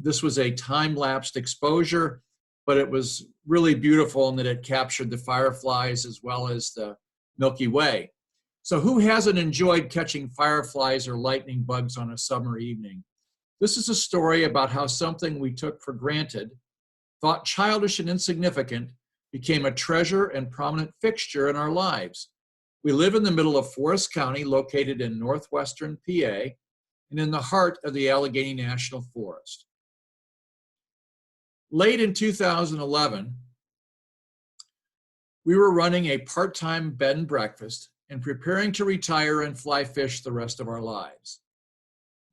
This was a time-lapsed exposure, but it was really beautiful in that it captured the fireflies as well as the Milky Way. So who hasn't enjoyed catching fireflies or lightning bugs on a summer evening? This is a story about how something we took for granted, thought childish and insignificant, became a treasure and prominent fixture in our lives. We live in the middle of Forest County, located in northwestern PA, and in the heart of the Allegheny National Forest. Late in 2011, we were running a part-time bed and breakfast and preparing to retire and fly fish the rest of our lives.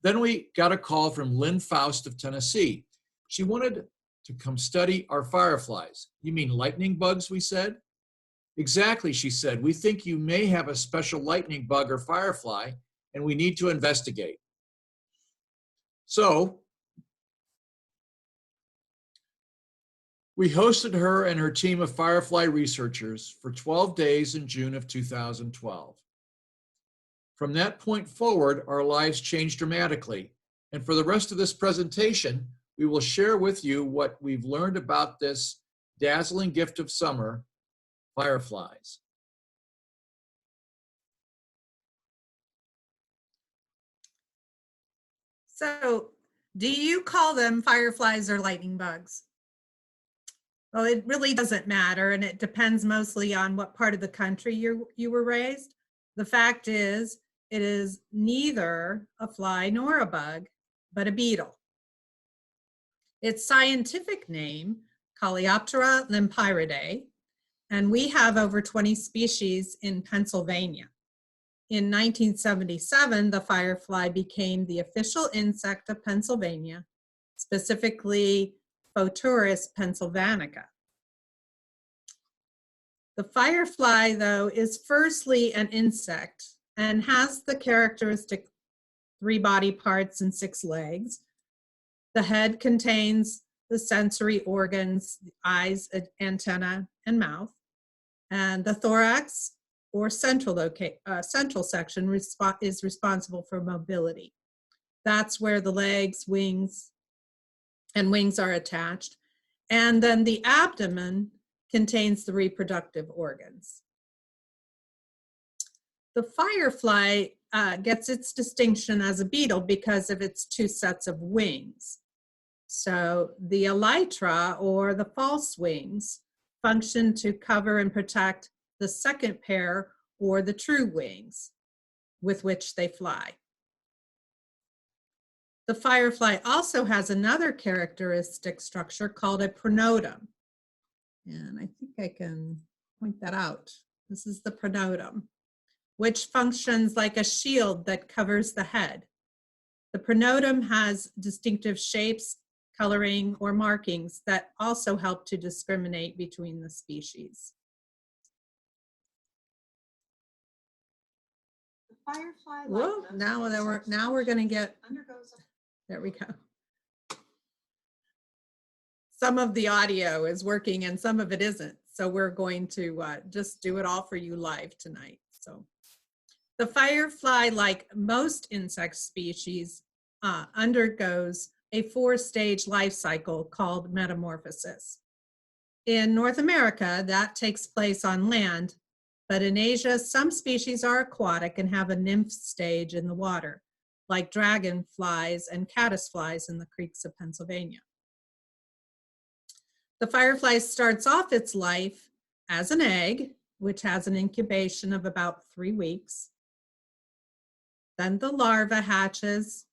Then we got a call from Lynn Faust of Tennessee. She wanted to come study our fireflies. You mean lightning bugs, we said? Exactly, she said. We think you may have a special lightning bug or firefly, and we need to investigate. So, we hosted her and her team of firefly researchers for 12 days in June of 2012. From that point forward, our lives changed dramatically. And for the rest of this presentation, we will share with you what we've learned about this dazzling gift of summer, fireflies. So, do you call them fireflies or lightning bugs? Well, it really doesn't matter, and it depends mostly on what part of the country you were raised. The fact is, it is neither a fly nor a bug, but a beetle. Its scientific name, Coleoptera lempieridae, and we have over 20 species in Pennsylvania. In 1977, the firefly became the official insect of Pennsylvania, specifically Photinus Pennsylvanica. The firefly, though, is firstly an insect and has the characteristic 3 body parts and 6 legs. The head contains the sensory organs, the eyes, antenna, and mouth. And the thorax or central section is responsible for mobility. That's where the legs, wings are attached. And then the abdomen contains the reproductive organs. The firefly gets its distinction as a beetle because of its 2 sets of wings. So the elytra, or the false wings, function to cover and protect the second pair, or the true wings, with which they fly. The firefly also has another characteristic structure called a pronodum. And I think I can point that out. This is the pronodum, which functions like a shield that covers the head. The pronodum has distinctive shapes, coloring, or markings that also help to discriminate between the species. The firefly. Whoa, now we're going to get, there we go. Some of the audio is working and some of it isn't. So we're going to just do it all for you live tonight. So the firefly, like most insect species, undergoes a 4-stage life cycle called metamorphosis. In North America, that takes place on land, but in Asia, some species are aquatic and have a nymph stage in the water, like dragonflies and caddisflies in the creeks of Pennsylvania. The firefly starts off its life as an egg, which has an incubation of about 3 weeks. Then the larva hatches,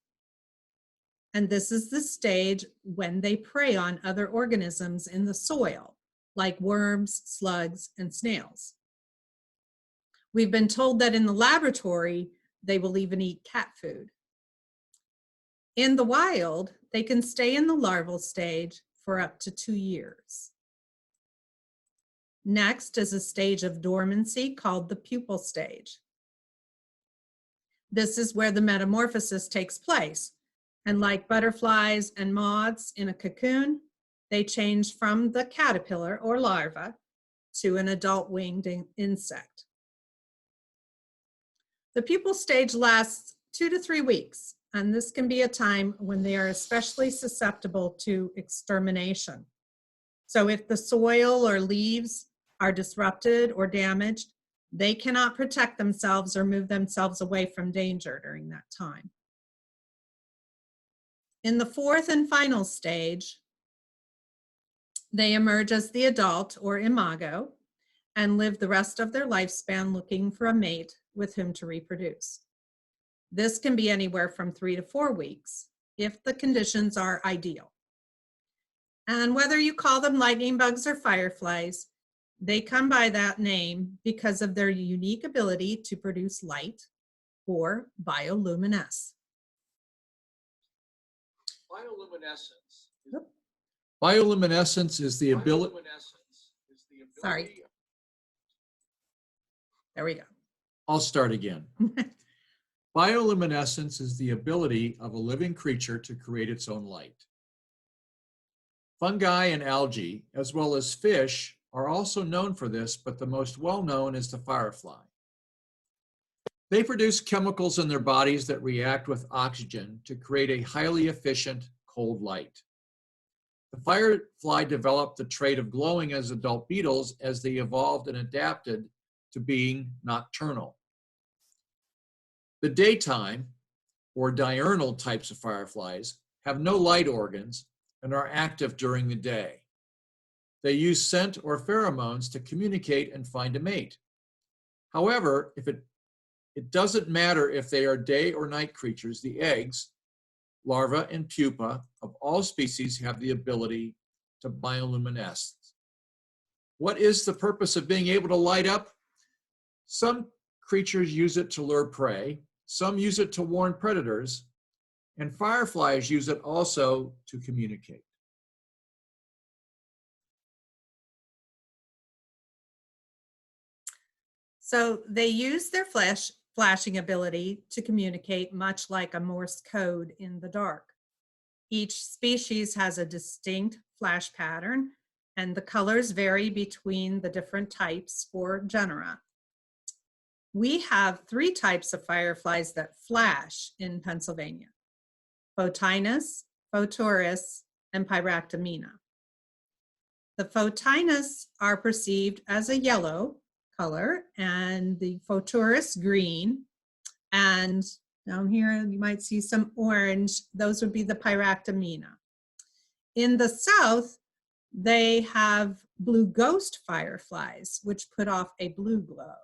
and this is the stage when they prey on other organisms in the soil, like worms, slugs, and snails. We've been told that in the laboratory, they will even eat cat food. In the wild, they can stay in the larval stage for up to 2 years. Next is a stage of dormancy called the pupil stage. This is where the metamorphosis takes place. And like butterflies and moths in a cocoon, they change from the caterpillar or larva to an adult winged insect. The pupal stage lasts 2 to 3 weeks, and this can be a time when they are especially susceptible to extermination. So if the soil or leaves are disrupted or damaged, they cannot protect themselves or move themselves away from danger during that time. In the fourth and final stage, they emerge as the adult or imago and live the rest of their lifespan looking for a mate with whom to reproduce. This can be anywhere from 3 to 4 weeks if the conditions are ideal. And whether you call them lightning bugs or fireflies, they come by that name because of their unique ability to produce light or bioluminesce. Bioluminescence. Bioluminescence is the ability. Sorry. There we go. I'll start again. Bioluminescence is the ability of a living creature to create its own light. Fungi and algae, as well as fish, are also known for this, but the most well-known is the firefly. They produce chemicals in their bodies that react with oxygen to create a highly efficient cold light. The firefly developed the trait of glowing as adult beetles as they evolved and adapted to being nocturnal. The daytime, or diurnal types of fireflies, have no light organs and are active during the day. They use scent or pheromones to communicate and find a mate. However, it doesn't matter if they are day or night creatures, the eggs, larvae, and pupa of all species have the ability to bioluminesce. What is the purpose of being able to light up? Some creatures use it to lure prey, some use it to warn predators, and fireflies use it also to communicate. So they use their flashing ability to communicate much like a Morse code in the dark. Each species has a distinct flash pattern, and the colors vary between the different types or genera. We have 3 types of fireflies that flash in Pennsylvania: Photinus, Photurus, and Pyractomina. The Photinus are perceived as a yellow color, and the Photurus green, and down here you might see some orange. Those would be the Pyractomina. In the south, they have blue ghost fireflies, which put off a blue glow.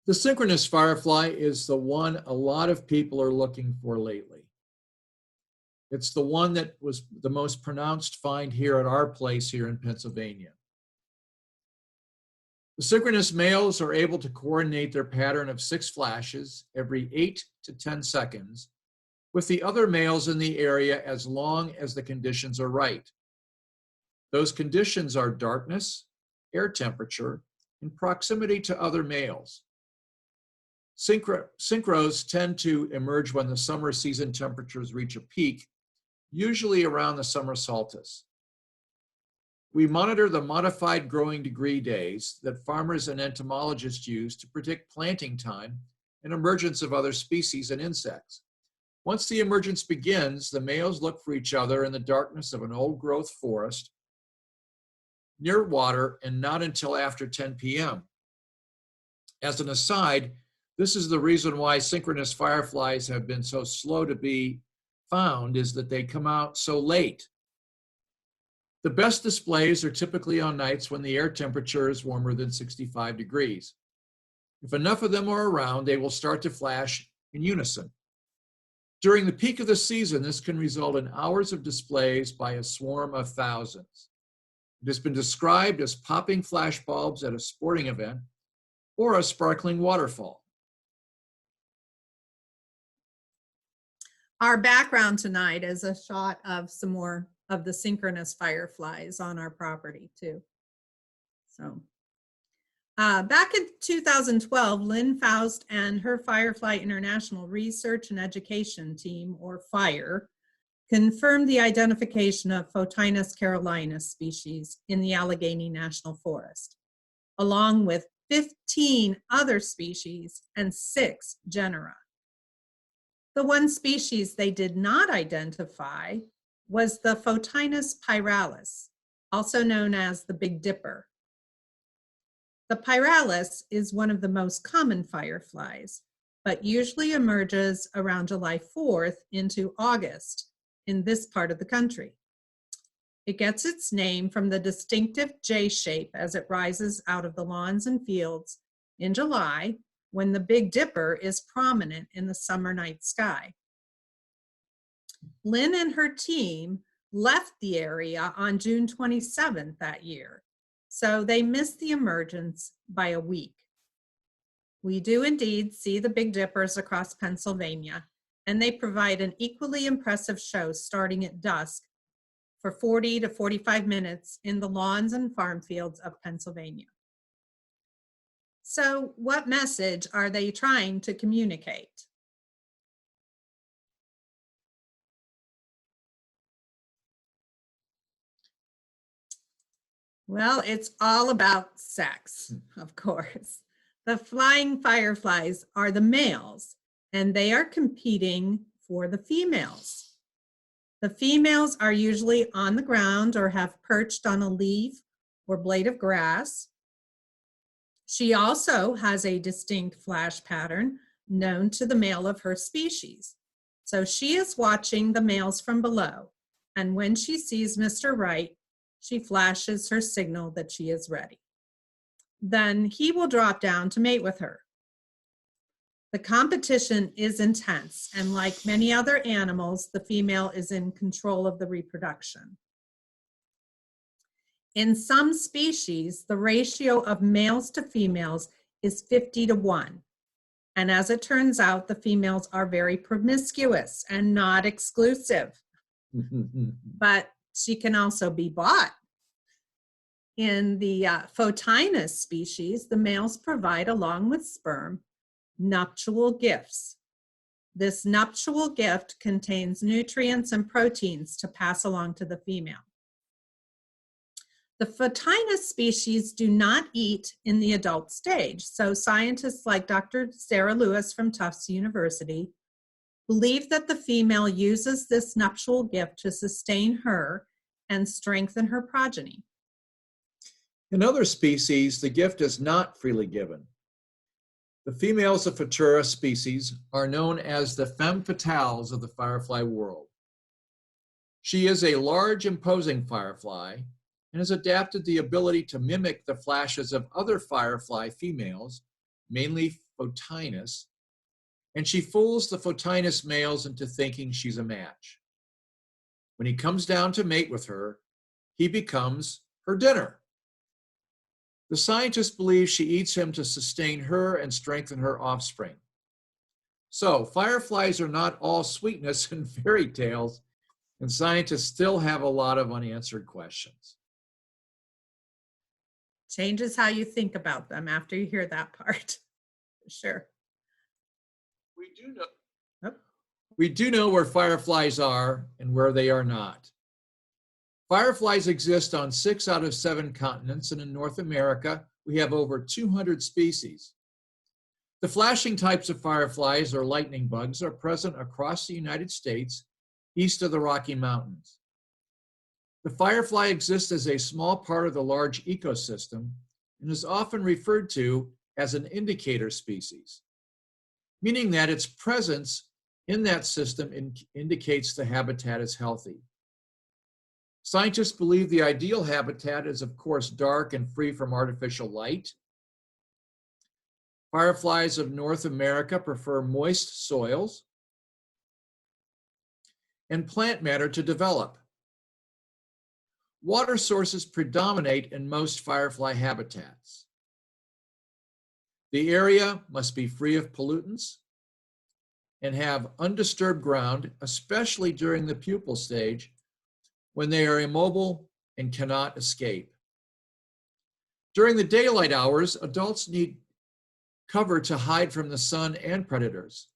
The synchronous firefly is the one a lot of people are looking for lately. It's the one that was the most pronounced find here at our place here in Pennsylvania. The synchronous males are able to coordinate their pattern of 6 flashes every 8 to 10 seconds with the other males in the area as long as the conditions are right. Those conditions are darkness, air temperature, and proximity to other males. Synchros tend to emerge when the summer season temperatures reach a peak, usually around the summer solstice. We monitor the modified growing degree days that farmers and entomologists use to predict planting time and emergence of other species and insects. Once the emergence begins, the males look for each other in the darkness of an old-growth forest near water, and not until after 10 p.m. As an aside, this is the reason why synchronous fireflies have been so slow to be found, is that they come out so late. The best displays are typically on nights when the air temperature is warmer than 65 degrees. If enough of them are around, they will start to flash in unison. During the peak of the season, this can result in hours of displays by a swarm of thousands. It has been described as popping flash bulbs at a sporting event or a sparkling waterfall. Our background tonight is a shot of some more of the synchronous fireflies on our property too. So back in 2012, Lynn Faust and her Firefly International Research and Education Team, or FIRE, confirmed the identification of Photinus Pyralys species in the Allegheny National Forest, along with 15 other species and 6 genera. The one species they did not identify was the Photinus Pyralys, also known as the Big Dipper. The Pyralys is one of the most common fireflies, but usually emerges around July 4th into August in this part of the country. It gets its name from the distinctive J shape as it rises out of the lawns and fields in July, when the Big Dipper is prominent in the summer night sky. Lynn and her team left the area on June 27th that year, so they missed the emergence by a week. We do indeed see the Big Dippers across Pennsylvania, and they provide an equally impressive show starting at dusk for 40 to 45 minutes in the lawns and farm fields of Pennsylvania. So, what message are they trying to communicate? Well, it's all about sex, of course. The flying fireflies are the males, and they are competing for the females. The females are usually on the ground or have perched on a leaf or blade of grass. She also has a distinct flash pattern known to the male of her species. So she is watching the males from below, and when she sees Mr. Right, she flashes her signal that she is ready. Then he will drop down to mate with her. The competition is intense, and like many other animals, the female is in control of the reproduction. In some species, the ratio of males to females is 50 to 1. And as it turns out, the females are very promiscuous and not exclusive. But she can also be bought. In the Photinus species, the males provide, along with sperm, nuptial gifts. This nuptial gift contains nutrients and proteins to pass along to the female. The Photinus species do not eat in the adult stage, so scientists like Dr. Sarah Lewis from Tufts University believe that the female uses this nuptial gift to sustain her and strengthen her progeny. In other species, the gift is not freely given. The females of Photura species are known as the femme fatales of the firefly world. She is a large, imposing firefly and has adapted the ability to mimic the flashes of other firefly females, mainly Photinus, and she fools the Photinus males into thinking she's a match. When he comes down to mate with her, he becomes her dinner. The scientists believe she eats him to sustain her and strengthen her offspring. So, fireflies are not all sweetness and fairy tales, and scientists still have a lot of unanswered questions. Changes how you think about them after you hear that part. Sure. We do know where fireflies are and where they are not. Fireflies exist on 6 out of 7 continents, and in North America, we have over 200 species. The flashing types of fireflies, or lightning bugs, are present across the United States, east of the Rocky Mountains. The firefly exists as a small part of the large ecosystem and is often referred to as an indicator species, meaning that its presence in that system indicates the habitat is healthy. Scientists believe the ideal habitat is, of course, dark and free from artificial light. Fireflies of North America prefer moist soils and plant matter to develop. Water sources predominate in most firefly habitats. The area must be free of pollutants and have undisturbed ground, especially during the pupil stage, when they are immobile and cannot escape. During the daylight hours, adults need cover to hide from the sun and predators.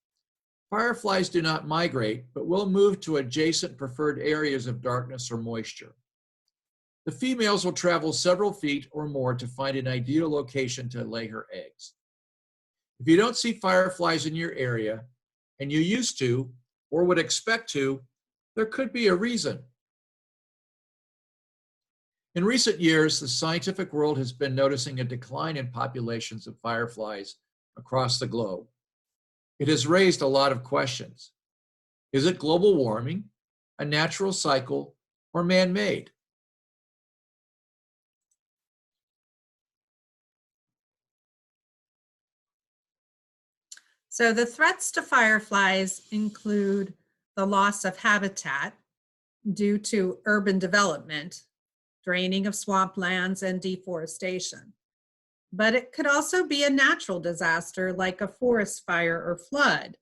Fireflies do not migrate, but will move to adjacent preferred areas of darkness or moisture. The females will travel several feet or more to find an ideal location to lay her eggs. If you don't see fireflies in your area, and you used to or would expect to, there could be a reason. In recent years, the scientific world has been noticing a decline in populations of fireflies across the globe. It has raised a lot of questions. Is it global warming, a natural cycle, or man-made? So the threats to fireflies include the loss of habitat due to urban development, draining of swamplands, and deforestation. But it could also be a natural disaster like a forest fire or flood,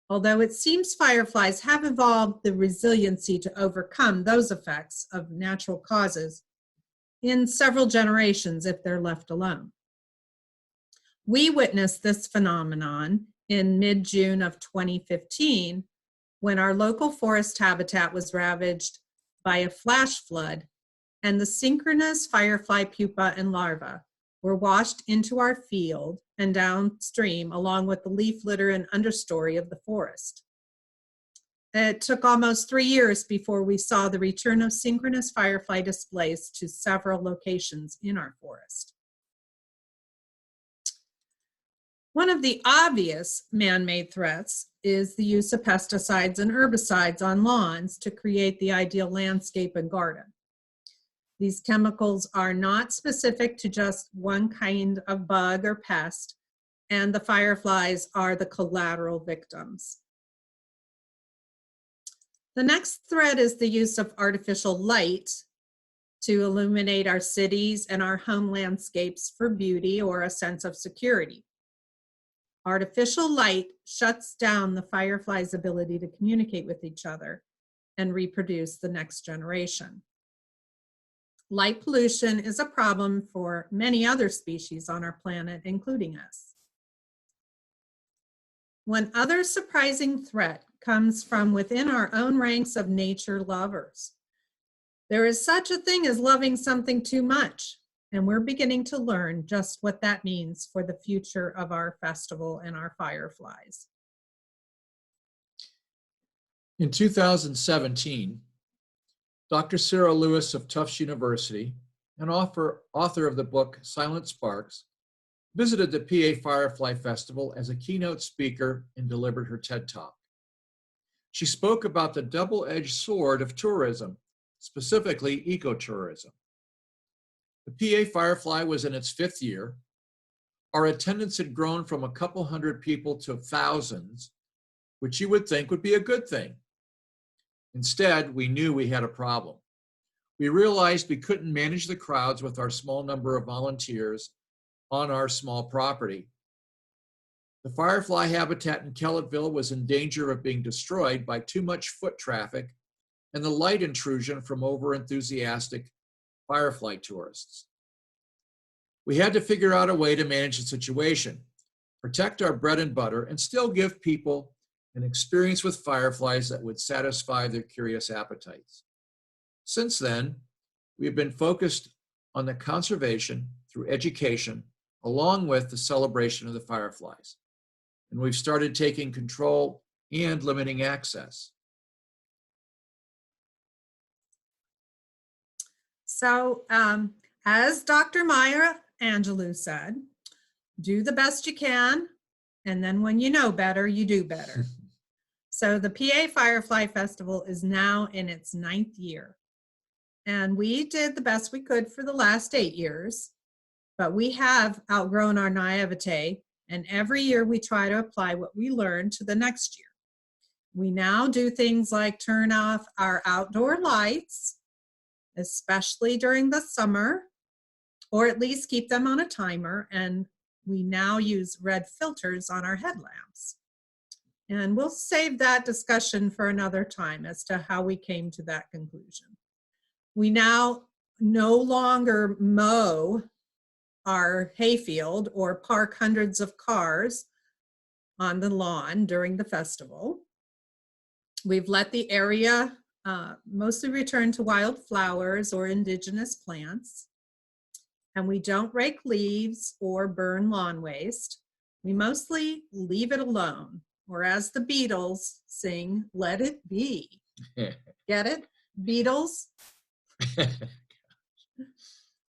although it seems fireflies have evolved the resiliency to overcome those effects of natural causes in several generations if they're left alone. We witnessed this phenomenon in mid-June of 2015 when our local forest habitat was ravaged by a flash flood and the synchronous firefly pupa and larva were washed into our field and downstream along with the leaf litter and understory of the forest. It took almost 3 years before we saw the return of synchronous firefly displays to several locations in our forest. One of the obvious man-made threats is the use of pesticides and herbicides on lawns to create the ideal landscape and garden. These chemicals are not specific to just one kind of bug or pest, and the fireflies are the collateral victims. The next threat is the use of artificial light to illuminate our cities and our home landscapes for beauty or a sense of security. Artificial light shuts down the fireflies' ability to communicate with each other and reproduce the next generation. Light pollution is a problem for many other species on our planet, including us. One other surprising threat comes from within our own ranks of nature lovers. There is such a thing as loving something too much, and we're beginning to learn just what that means for the future of our festival and our fireflies. In 2017, Dr. Sarah Lewis of Tufts University, an author of the book Silent Sparks, visited the PA Firefly Festival as a keynote speaker and delivered her TED Talk. She spoke about the double-edged sword of tourism, specifically ecotourism. The PA Firefly was in its 5th year. Our attendance had grown from a couple hundred people to thousands, which you would think would be a good thing. Instead, we knew we had a problem. We realized we couldn't manage the crowds with our small number of volunteers on our small property. The firefly habitat in Kellettville was in danger of being destroyed by too much foot traffic and the light intrusion from over-enthusiastic firefly tourists. We had to figure out a way to manage the situation, protect our bread and butter, and still give people an experience with fireflies that would satisfy their curious appetites. Since then, we have been focused on the conservation through education, along with the celebration of the fireflies. And we've started taking control and limiting access. So, as Dr. Maya Angelou said, do the best you can, and then when you know better, you do better. So the PA Firefly Festival is now in its 9th year. And we did the best we could for the last 8 years, but we have outgrown our naivete, and every year we try to apply what we learned to the next year. We now do things like turn off our outdoor lights, especially during the summer, or at least keep them on a timer, and we now use red filters on our headlamps. And we'll save that discussion for another time as to how we came to that conclusion. We now no longer mow our hayfield or park hundreds of cars on the lawn during the festival. We've let the area mostly return to wildflowers or indigenous plants. And we don't rake leaves or burn lawn waste. We mostly leave it alone. or as the Beatles sing, let it be. Get it? Beatles?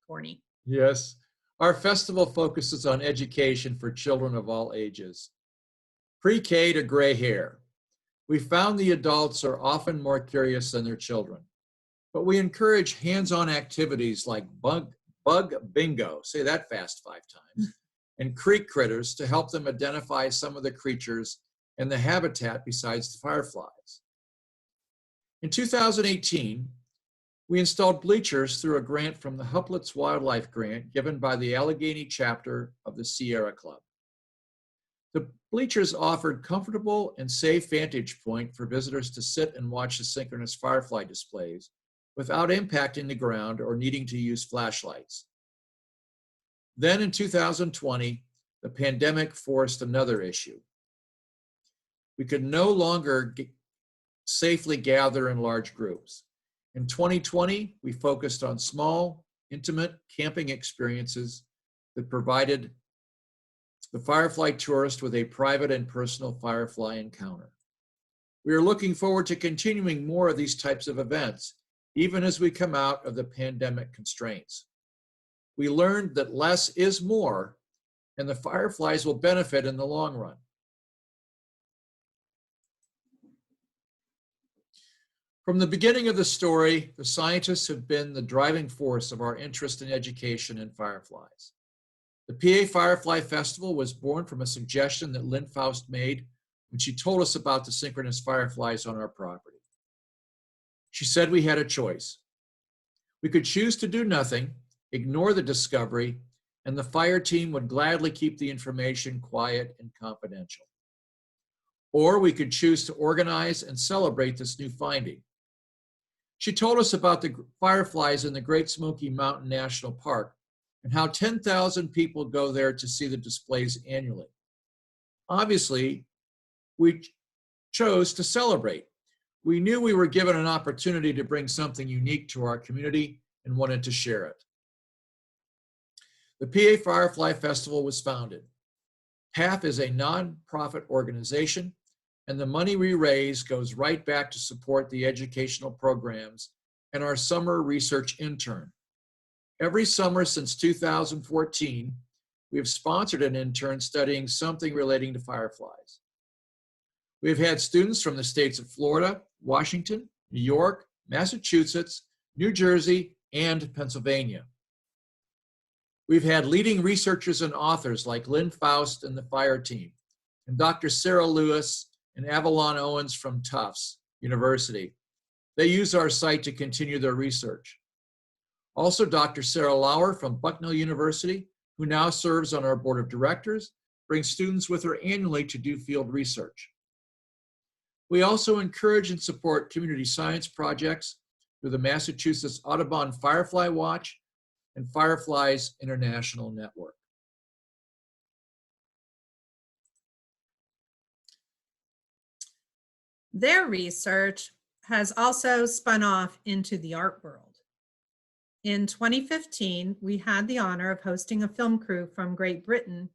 Corny. Yes. Our festival focuses on education for children of all ages, pre-K to gray hair. We found the adults are often more curious than their children, but we encourage hands-on activities like bug bingo, say that fast 5 times, and creek critters to help them identify some of the creatures and the habitat besides the fireflies. In 2018, we installed bleachers through a grant from the Huplitz Wildlife Grant given by the Allegheny chapter of the Sierra Club. The bleachers offered comfortable and safe vantage point for visitors to sit and watch the synchronous firefly displays without impacting the ground or needing to use flashlights. Then in 2020, the pandemic forced another issue. We could no longer safely gather in large groups. In 2020, we focused on small, intimate camping experiences that provided the firefly tourist with a private and personal firefly encounter. We are looking forward to continuing more of these types of events, even as we come out of the pandemic constraints. We learned that less is more, and the fireflies will benefit in the long run. From the beginning of the story, the scientists have been the driving force of our interest in education in fireflies. The PA Firefly Festival was born from a suggestion that Lynn Faust made when she told us about the synchronous fireflies on our property. She said we had a choice. We could choose to do nothing, ignore the discovery, and the fire team would gladly keep the information quiet and confidential. Or we could choose to organize and celebrate this new finding. She told us about the fireflies in the Great Smoky Mountain National Park and how 10,000 people go there to see the displays annually. Obviously, we chose to celebrate. We knew we were given an opportunity to bring something unique to our community and wanted to share it. The PA Firefly Festival was founded. PAF is a nonprofit organization, and the money we raise goes right back to support the educational programs and our summer research intern. Every summer since 2014, we have sponsored an intern studying something relating to fireflies. We have had students from the states of Florida, Washington, New York, Massachusetts, New Jersey, and Pennsylvania. We've had leading researchers and authors like Lynn Faust and the fire team, and Dr. Sarah Lewis and Avalon Owens from Tufts University. They use our site to continue their research. Also, Dr. Sarah Lauer from Bucknell University, who now serves on our board of directors, brings students with her annually to do field research. We also encourage and support community science projects through the Massachusetts Audubon Firefly Watch and Fireflies International Network. Their research has also spun off into the art world. In 2015, we had the honor of hosting a film crew from Great Britain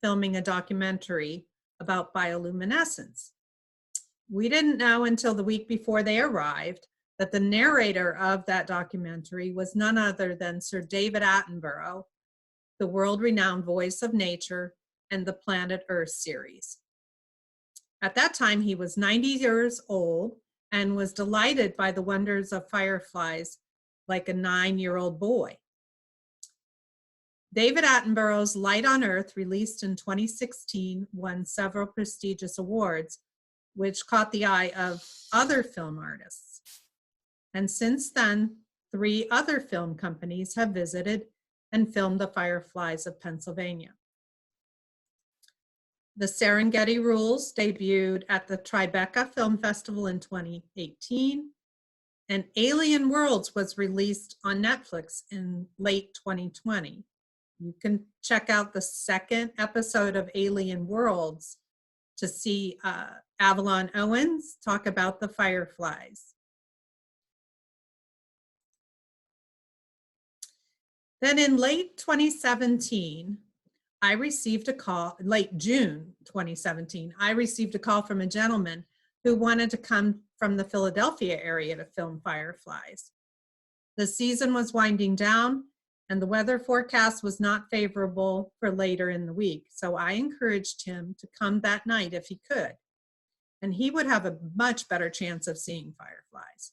filming a documentary about bioluminescence. We didn't know until the week before they arrived that the narrator of that documentary was none other than Sir David Attenborough, the world-renowned voice of nature and the Planet Earth series. At that time, he was 90 years old and was delighted by the wonders of fireflies like a 9-year-old boy. David Attenborough's Light on Earth, released in 2016, won several prestigious awards, which caught the eye of other film artists. And since then, 3 other film companies have visited and filmed the fireflies of Pennsylvania. The Serengeti Rules debuted at the Tribeca Film Festival in 2018, and Alien Worlds was released on Netflix in late 2020. You can check out the 2nd episode of Alien Worlds to see Avalon Owens talk about the fireflies. Then in late 2017, I received a call, late June 2017, I received a call from a gentleman who wanted to come from the Philadelphia area to film fireflies. The season was winding down and the weather forecast was not favorable for later in the week, so I encouraged him to come that night if he could, and he would have a much better chance of seeing fireflies.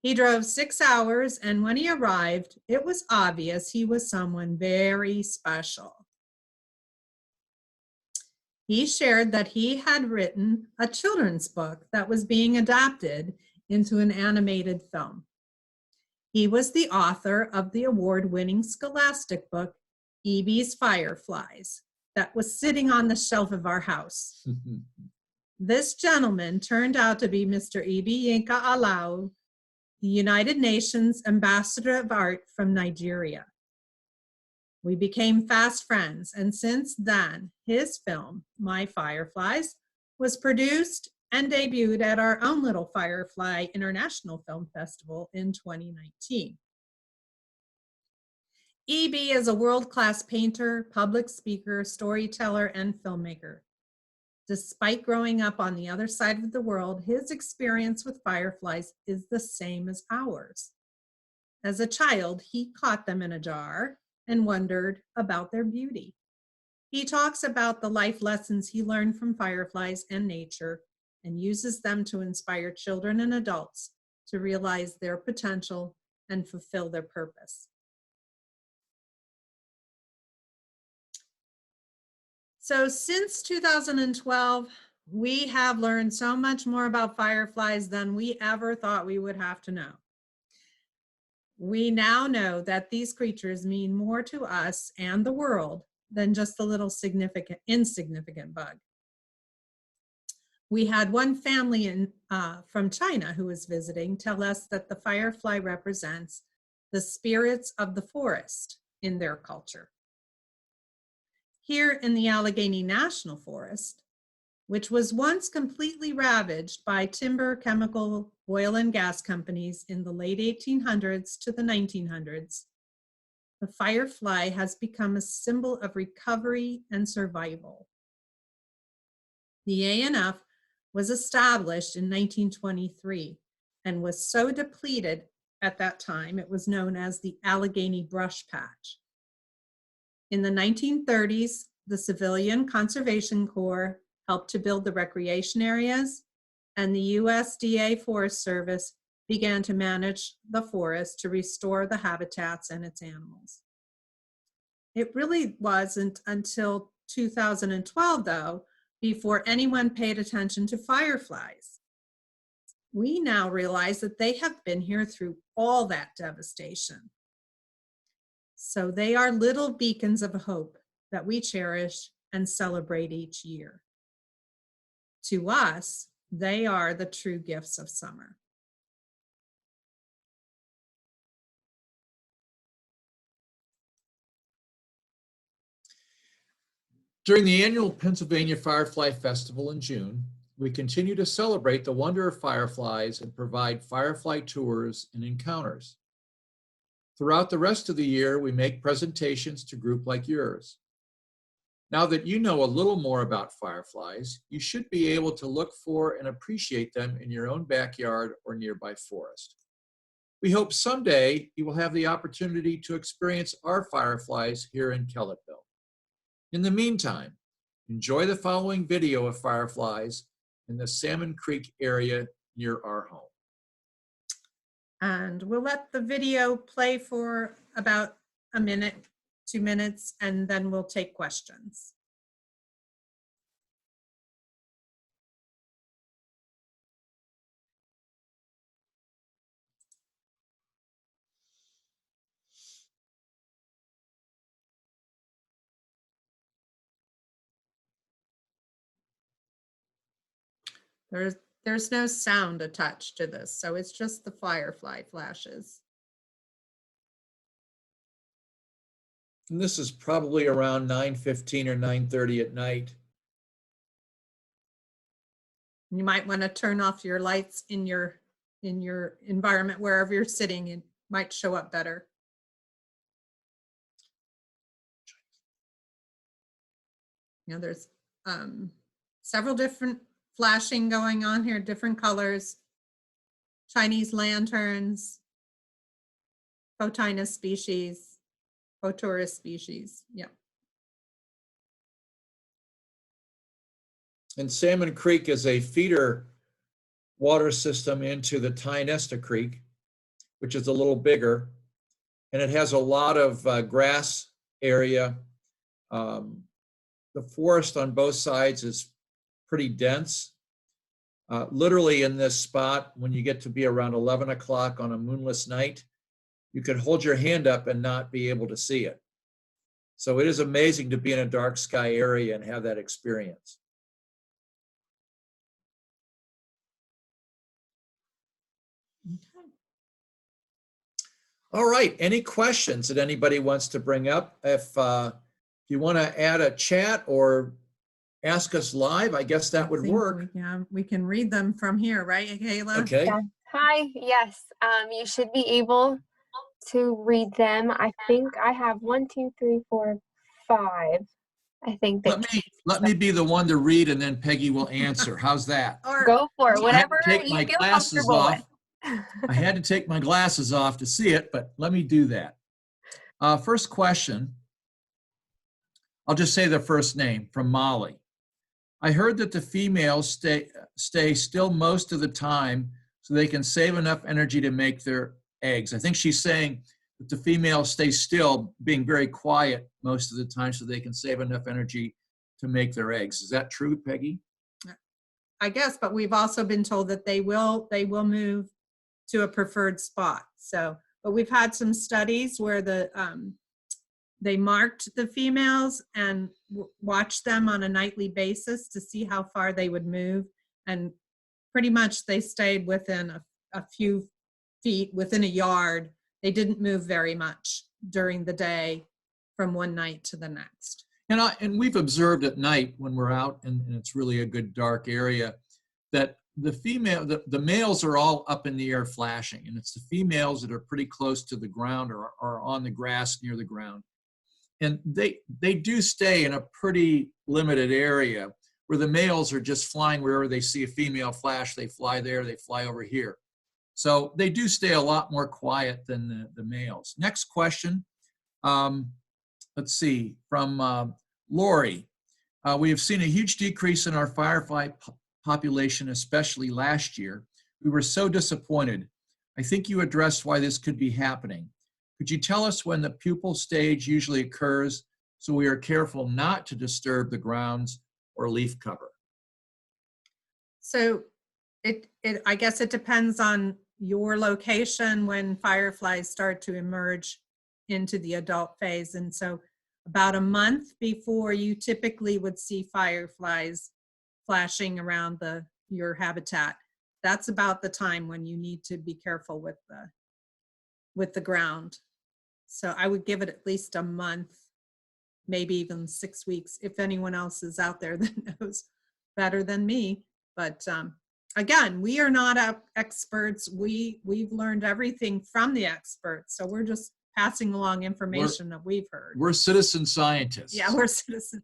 He drove 6 hours, and when he arrived, it was obvious he was someone very special. He shared that he had written a children's book that was being adapted into an animated film. He was the author of the award-winning Scholastic book, E.B.'s Fireflies, that was sitting on the shelf of our house. This gentleman turned out to be Mr. E.B. Yinka Alau, the United Nations Ambassador of Art from Nigeria. We became fast friends, and since then, his film, My Fireflies, was produced and debuted at our own little Firefly International Film Festival in 2019. E.B. is a world-class painter, public speaker, storyteller, and filmmaker. Despite growing up on the other side of the world, his experience with fireflies is the same as ours. As a child, he caught them in a jar and wondered about their beauty. He talks about the life lessons he learned from fireflies and nature and uses them to inspire children and adults to realize their potential and fulfill their purpose. So since 2012, we have learned so much more about fireflies than we ever thought we would have to know. We now know that these creatures mean more to us and the world than just the little insignificant bug. We had one family from China who was visiting tell us that the firefly represents the spirits of the forest in their culture. Here in the Allegheny National Forest, which was once completely ravaged by timber, chemical, oil, and gas companies in the late 1800s to the 1900s, the firefly has become a symbol of recovery and survival. The ANF was established in 1923 and was so depleted at that time, it was known as the Allegheny Brush Patch. In the 1930s, the Civilian Conservation Corps helped to build the recreation areas, and the USDA Forest Service began to manage the forest to restore the habitats and its animals. It really wasn't until 2012, though, before anyone paid attention to fireflies. We now realize that they have been here through all that devastation. So they are little beacons of hope that we cherish and celebrate each year. To us, they are the true gifts of summer. During the annual Pennsylvania Firefly Festival in June, we continue to celebrate the wonder of fireflies and provide firefly tours and encounters. Throughout the rest of the year, we make presentations to groups like yours. Now that you know a little more about fireflies, you should be able to look for and appreciate them in your own backyard or nearby forest. We hope someday you will have the opportunity to experience our fireflies here in Kellettville. In the meantime, enjoy the following video of fireflies in the Salmon Creek area near our home. And we'll let the video play for about a minute, 2 minutes, and then we'll take questions. There's no sound attached to this, so it's just the firefly flashes. And this is probably around 9:15 or 9:30 at night. You might want to turn off your lights in your environment wherever you're sitting. It might show up better. There's several different flashing going on here, different colors, Chinese lanterns, Photinus species, Photorus species. Yeah. And Salmon Creek is a feeder water system into the Tynesta Creek, which is a little bigger, and it has a lot of grass area. The forest on both sides is pretty dense. Literally in this spot, when you get to be around 11 o'clock on a moonless night, you could hold your hand up and not be able to see it. So it is amazing to be in a dark sky area and have that experience. Okay. All right, any questions that anybody wants to bring up? If you want to add a chat or ask us live, I guess that would work. We can read them from here, right, Kayla? Okay. Yeah. Hi, yes, you should be able to read them. I think I have 1, 2, 3, 4, 5. I think Let me be the one to read, and then Peggy will answer. How's that? Or go for it, whatever take you my feel glasses comfortable off. with. I had to take my glasses off to see it, but let me do that. First question. I'll just say the first name, from Molly. I heard that the females stay still most of the time so they can save enough energy to make their eggs. I think she's saying that the females stay still, being very quiet most of the time so they can save enough energy to make their eggs. Is that true, Peggy? I guess, but we've also been told that they will move to a preferred spot. So, but we've had some studies where they marked the females and watched them on a nightly basis to see how far they would move. And pretty much they stayed within a few feet, within a yard. They didn't move very much during the day from one night to the next. And we've observed at night when we're out and it's really a good dark area that the males are all up in the air flashing, and it's the females that are pretty close to the ground or are on the grass near the ground. And they do stay in a pretty limited area where the males are just flying wherever they see a female flash, they fly there, they fly over here. So they do stay a lot more quiet than the males. Next question. Let's see, from Lori. We have seen a huge decrease in our firefly population, especially last year. We were so disappointed. I think you addressed why this could be happening. Could you tell us when the pupil stage usually occurs so we are careful not to disturb the grounds or leaf cover? So I guess it depends on your location when fireflies start to emerge into the adult phase. And so about a month before you typically would see fireflies flashing around your habitat, that's about the time when you need to be careful with the ground. So I would give it at least a month, maybe even 6 weeks, if anyone else is out there that knows better than me. But again, we are not experts. We've learned everything from the experts. So we're just passing along information that we've heard. We're citizen scientists. Yeah, we're citizen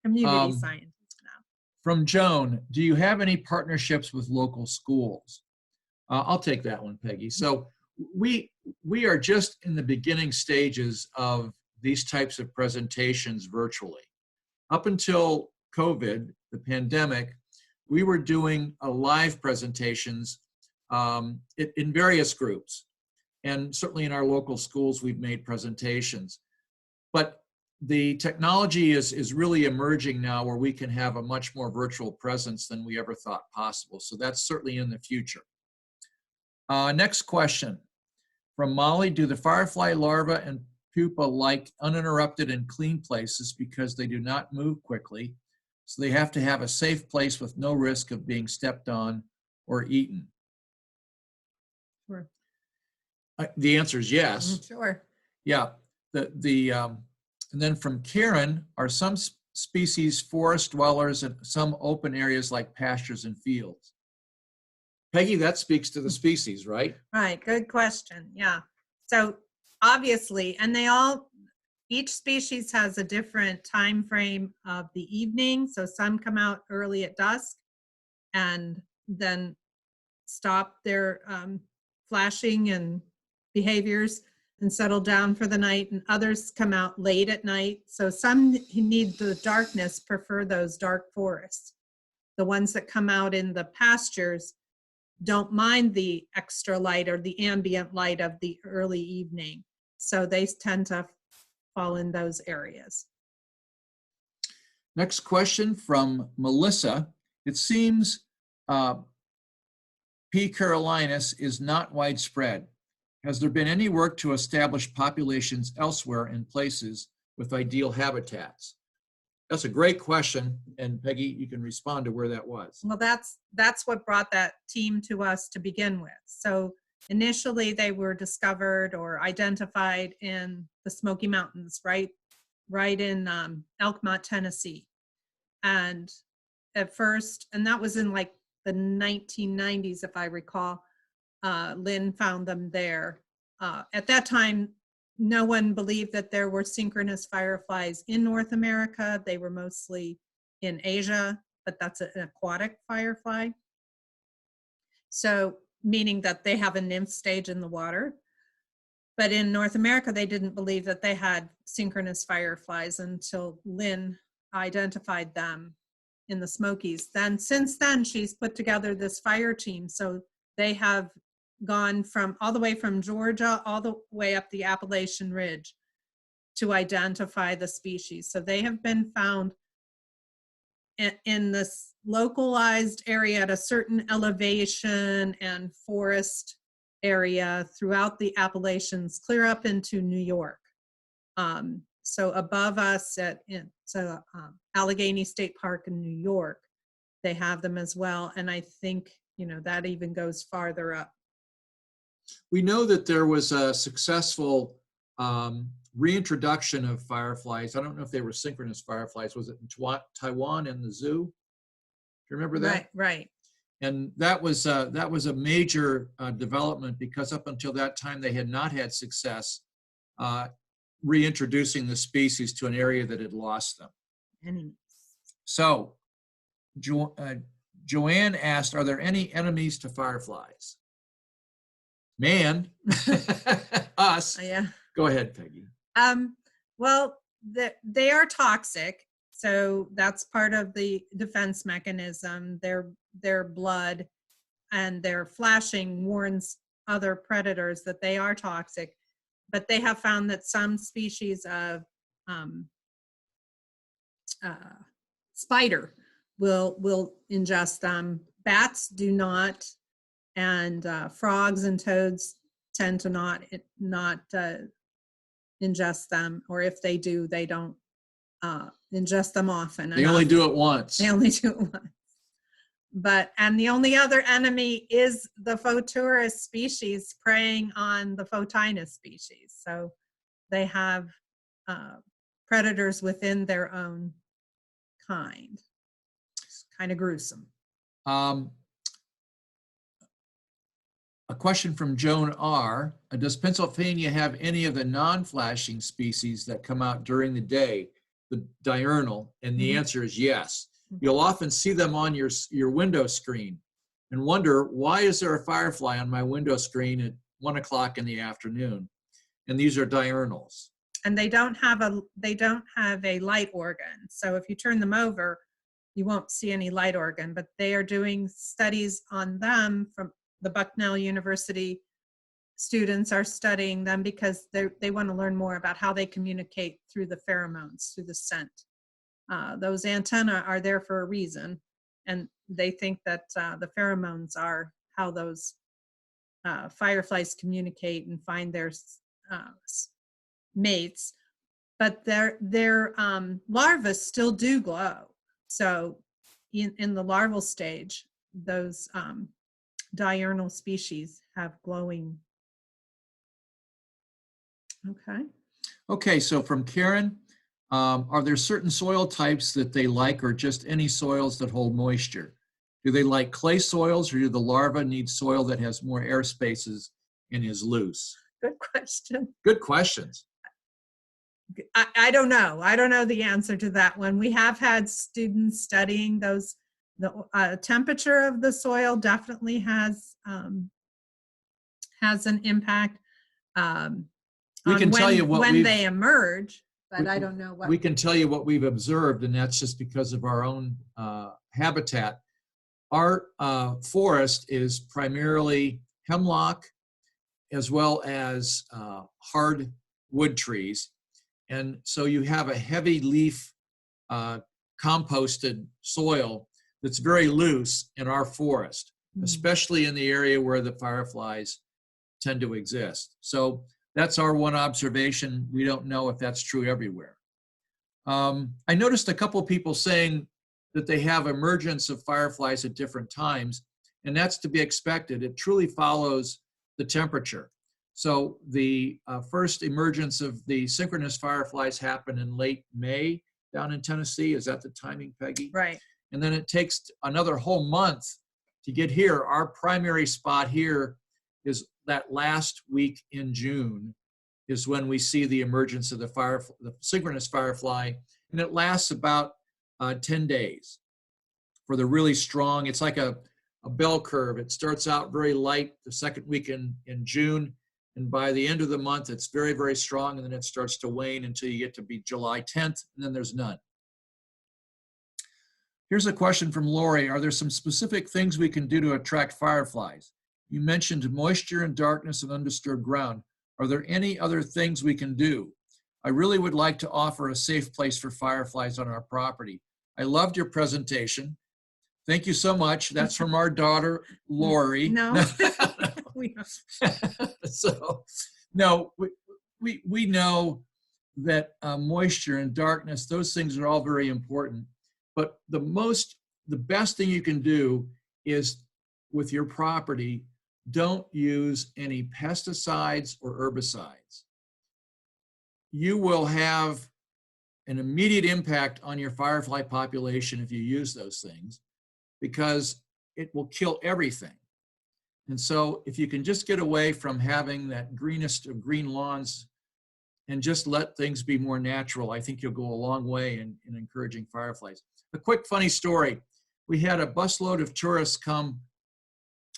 community scientists now. From Joan, do you have any partnerships with local schools? I'll take that one, Peggy. So we are just in the beginning stages of these types of presentations virtually. Up until COVID, the pandemic, we were doing live presentations in various groups. And certainly in our local schools, we've made presentations. But the technology is really emerging now where we can have a much more virtual presence than we ever thought possible. So that's certainly in the future. Next question from Molly. Do the firefly larvae and pupa like uninterrupted and clean places because they do not move quickly? So they have to have a safe place with no risk of being stepped on or eaten. Sure. The answer is yes. Sure. Yeah. And then from Karen, are some species forest dwellers and some open areas like pastures and fields? Peggy, that speaks to the species, right? Right. Good question. Yeah. So obviously, and they all, each species has a different time frame of the evening. So some come out early at dusk and then stop their flashing and behaviors and settle down for the night, and others come out late at night. So some who need the darkness prefer those dark forests. The ones that come out in the pastures don't mind the extra light or the ambient light of the early evening. So they tend to fall in those areas. Next question from Melissa. It seems P. Carolina's is not widespread. Has there been any work to establish populations elsewhere in places with ideal habitats? That's a great question, and Peggy, you can respond to where that was. Well, that's what brought that team to us to begin with. So initially they were discovered or identified in the Smoky Mountains, right in Elkmont, Tennessee. And at first, and that was in like the 1990s, if I recall, Lynn found them there. At that time, no one believed that there were synchronous fireflies in North America. They were mostly in Asia, but that's an aquatic firefly. So meaning that they have a nymph stage in the water. But in North America, they didn't believe that they had synchronous fireflies until Lynn identified them in the Smokies. Then since then, she's put together this fire team. So they have gone from all the way from Georgia all the way up the Appalachian Ridge to identify the species. So they have been found in this localized area at a certain elevation and forest area throughout the Appalachians, clear up into New York. So above us at Allegheny State Park in New York, they have them as well. And I think, that even goes farther up. We know that there was a successful reintroduction of fireflies. I don't know if they were synchronous fireflies. Was it in Taiwan in the zoo? Do you remember that? Right. And that was a major development, because up until that time they had not had success reintroducing the species to an area that had lost them. So Joanne asked, are there any enemies to fireflies? Man, us. Yeah. Go ahead, Peggy. Well, they are toxic, so that's part of the defense mechanism. Their blood and their flashing warns other predators that they are toxic. But they have found that some species of spider will ingest them. Bats do not. And frogs and toads tend to not ingest them, or if they do, they don't ingest them often. They only do it once. They only do it once. And the only other enemy is the Photinus species preying on the Photinus species. So they have predators within their own kind. It's kind of gruesome. A question from Joan R. Does Pennsylvania have any of the non-flashing species that come out during the day, the diurnal? And the answer is yes. You'll often see them on your window screen and wonder, why is there a firefly on my window screen at 1 o'clock in the afternoon? And these are diurnals. And they don't have a light organ. So if you turn them over, you won't see any light organ, but they are doing studies on them. From the Bucknell University students are studying them because they want to learn more about how they communicate through the pheromones, through the scent. Those antennae are there for a reason, and they think that the pheromones are how those fireflies communicate and find their mates. But their larvae still do glow. So in the larval stage, those diurnal species have glowing. Okay, so from Karen, are there certain soil types that they like, or just any soils that hold moisture? Do they like clay soils, or do the larvae need soil that has more air spaces and is loose? Good question. Good questions. I don't know. I don't know the answer to that one. We have had students studying those. The temperature of the soil definitely has an impact We on can tell you what when they emerge, but we- I don't know what. We can tell you what we've observed, and that's just because of our own habitat. Our forest is primarily hemlock as well as hardwood trees. And so you have a heavy leaf composted soil that's very loose in our forest, especially in the area where the fireflies tend to exist. So that's our one observation. We don't know if that's true everywhere. I noticed a couple of people saying that they have emergence of fireflies at different times, and that's to be expected. It truly follows the temperature. So the first emergence of the synchronous fireflies happened in late May down in Tennessee. Is that the timing, Peggy? Right. And then it takes another whole month to get here. Our primary spot here is that last week in June is when we see the emergence of the synchronous firefly, and it lasts about 10 days for the really strong. It's like a bell curve. It starts out very light the second week in June, and by the end of the month, it's very, very strong, and then it starts to wane until you get to be July 10th, and then there's none. Here's a question from Lori. Are there some specific things we can do to attract fireflies? You mentioned moisture and darkness and undisturbed ground. Are there any other things we can do? I really would like to offer a safe place for fireflies on our property. I loved your presentation. Thank you so much. That's from our daughter, Lori. No. So, no, we know that moisture and darkness, those things are all very important. But the best thing you can do is with your property, don't use any pesticides or herbicides. You will have an immediate impact on your firefly population if you use those things, because it will kill everything. And so if you can just get away from having that greenest of green lawns and just let things be more natural, I think you'll go a long way in encouraging fireflies. A quick funny story. We had a busload of tourists come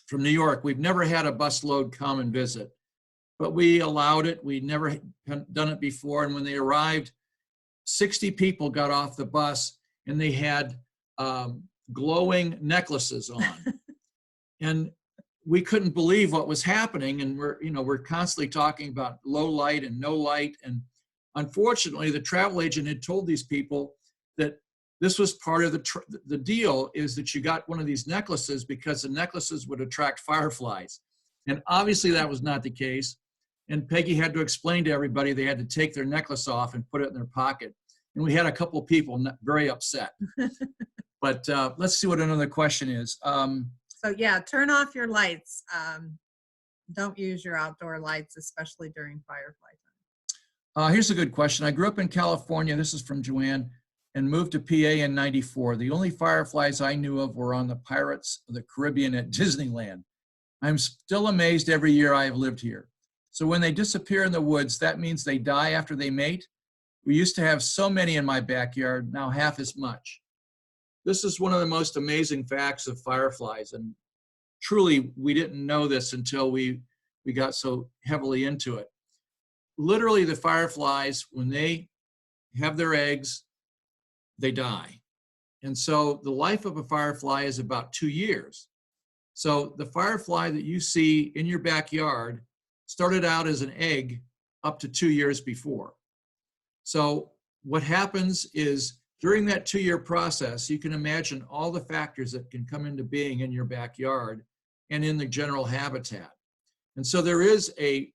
from New York. We've never had a busload come and visit, but we allowed it. We'd never done it before. And when they arrived, 60 people got off the bus and they had glowing necklaces on. And we couldn't believe what was happening. And we're constantly talking about low light and no light. And unfortunately, the travel agent had told these people that this was part of the deal, is that you got one of these necklaces because the necklaces would attract fireflies. And obviously that was not the case. And Peggy had to explain to everybody they had to take their necklace off and put it in their pocket. And we had a couple of people very upset. But let's see what another question is. So yeah, turn off your lights. Don't use your outdoor lights, especially during firefly time. Here's a good question. I grew up in California. This is from Joanne. And moved to PA in '94. The only fireflies I knew of were on the Pirates of the Caribbean at Disneyland. I'm still amazed every year I have lived here. So when they disappear in the woods, that means they die after they mate? We used to have so many in my backyard, now half as much. This is one of the most amazing facts of fireflies, and truly we didn't know this until we got so heavily into it. Literally, the fireflies, when they have their eggs, they die. And so the life of a firefly is about 2 years. So the firefly that you see in your backyard started out as an egg up to 2 years before. So what happens is during that 2-year process, you can imagine all the factors that can come into being in your backyard and in the general habitat. And so there is a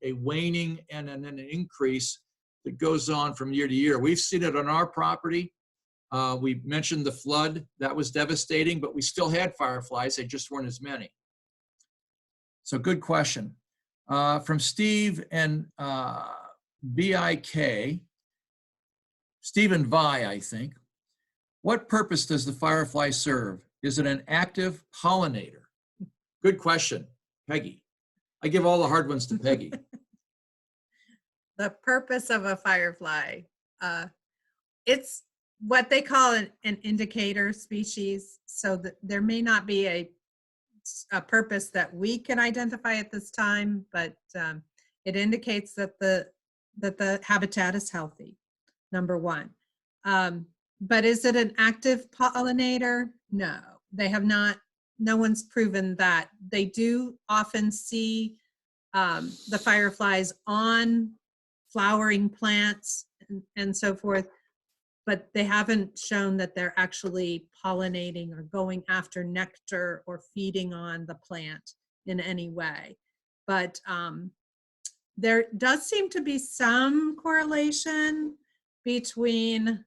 waning and an increase that goes on from year to year. We've seen it on our property. We mentioned the flood. That was devastating, but we still had fireflies. They just weren't as many. So good question. From Steve and BIK, Stephen Vi, I think. What purpose does the firefly serve? Is it an active pollinator? Good question, Peggy. I give all the hard ones to Peggy. The purpose of a firefly. It's what they call an indicator species, so that there may not be a purpose that we can identify at this time, but it indicates that the habitat is healthy, number one. But is it an active pollinator? No, they have not. No one's proven that. They do often see the fireflies on flowering plants and so forth, but they haven't shown that they're actually pollinating or going after nectar or feeding on the plant in any way. But there does seem to be some correlation between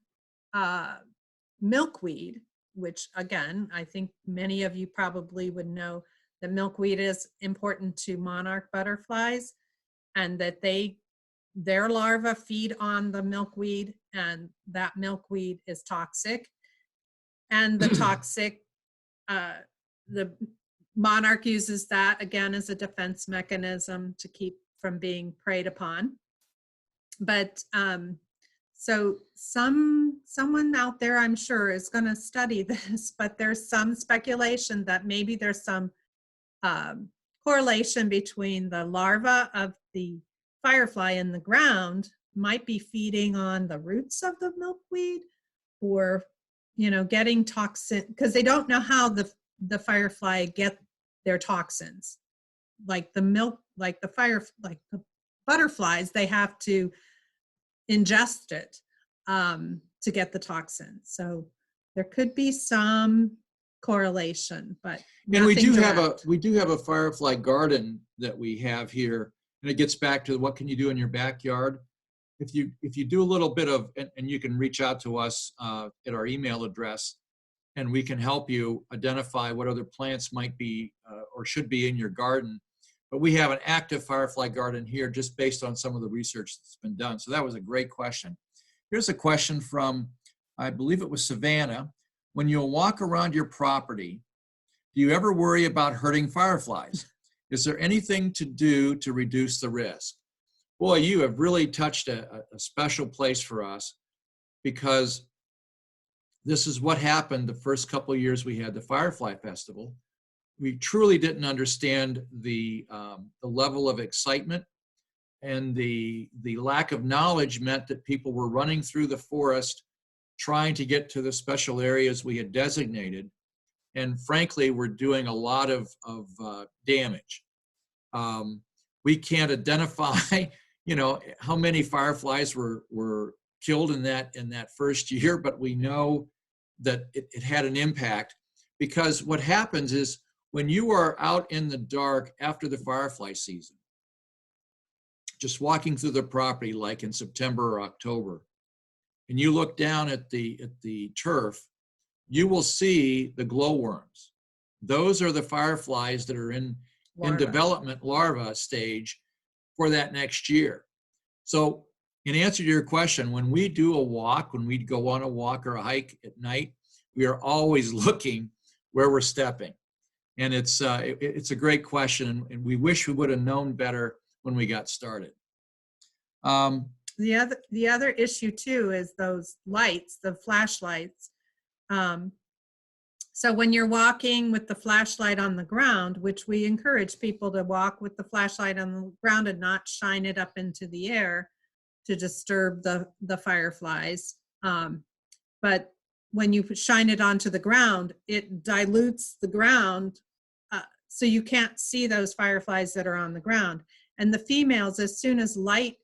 milkweed, which again, I think many of you probably would know that milkweed is important to monarch butterflies, and that their larvae feed on the milkweed, and that milkweed is toxic. And the toxic, the monarch uses that again as a defense mechanism to keep from being preyed upon. But so someone out there, I'm sure, is going to study this, but there's some speculation that maybe there's some correlation between the larva of the firefly in the ground might be feeding on the roots of the milkweed, or getting toxin, because they don't know how the firefly get their toxins. Like the butterflies, they have to ingest it to get the toxin. So there could be some correlation, but and we do have a firefly garden that we have here, and it gets back to what can you do in your backyard. If you do a little bit of, and you can reach out to us at our email address, and we can help you identify what other plants might be or should be in your garden. But we have an active firefly garden here just based on some of the research that's been done. So that was a great question. Here's a question from, I believe it was Savannah. When you walk around your property, do you ever worry about hurting fireflies? Is there anything to do to reduce the risk? Boy, you have really touched a special place for us, because this is what happened the first couple of years we had the Firefly Festival. We truly didn't understand the level of excitement, and the lack of knowledge meant that people were running through the forest trying to get to the special areas we had designated, and frankly, we're doing a lot of damage. We can't identify, how many fireflies were killed in that first year, but we know that it had an impact, because what happens is when you are out in the dark after the firefly season, just walking through the property like in September or October, and you look down at the turf, you will see the glowworms. Those are the fireflies that are in development larva stage for that next year. So in answer to your question, when we do a walk, when we go on a walk or a hike at night, we are always looking where we're stepping. And it's a great question, and we wish we would have known better when we got started. The other issue too is those lights, the flashlights. So when you're walking with the flashlight on the ground, which we encourage people to walk with the flashlight on the ground and not shine it up into the air to disturb the fireflies. But when you shine it onto the ground, it dilutes the ground, so you can't see those fireflies that are on the ground. And the females, as soon as light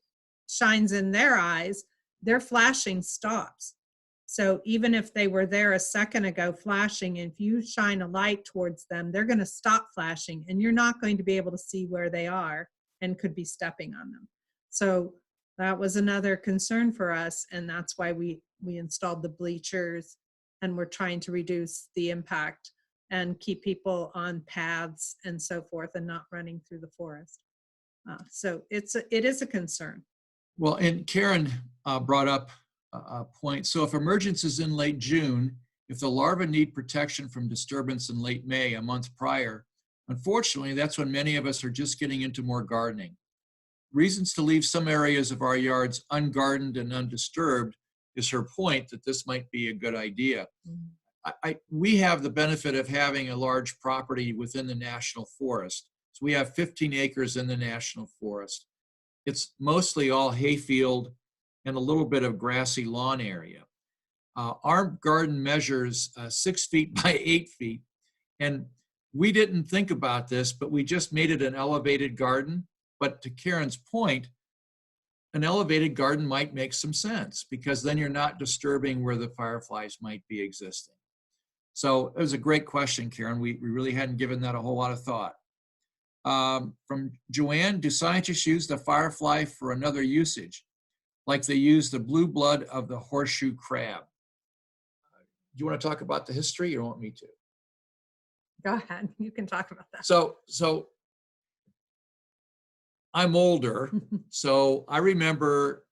shines in their eyes, their flashing stops. So even if they were there a second ago flashing, if you shine a light towards them, they're going to stop flashing, and you're not going to be able to see where they are and could be stepping on them. So that was another concern for us, and that's why we installed the bleachers, and we're trying to reduce the impact and keep people on paths and so forth and not running through the forest. So it is a concern. Well, and Karen brought up a point. So if emergence is in late June, if the larvae need protection from disturbance in late May, a month prior, unfortunately, that's when many of us are just getting into more gardening. reasons to leave some areas of our yards ungardened and undisturbed is her point that this might be a good idea. We have the benefit of having a large property within the National Forest. So we have 15 acres in the National Forest. It's mostly all hayfield and a little bit of grassy lawn area. Our garden measures 6 feet by 8 feet. And we didn't think about this, but we just made it an elevated garden. But to Karen's point, an elevated garden might make some sense because then you're not disturbing where the fireflies might be existing. So it was a great question, Karen. We really hadn't given that a whole lot of thought. From Joanne, do scientists use the firefly for another usage, like they use the blue blood of the horseshoe crab? Do you want to talk about the history or you want me to? Go ahead, you can talk about that. So I'm older, so I remember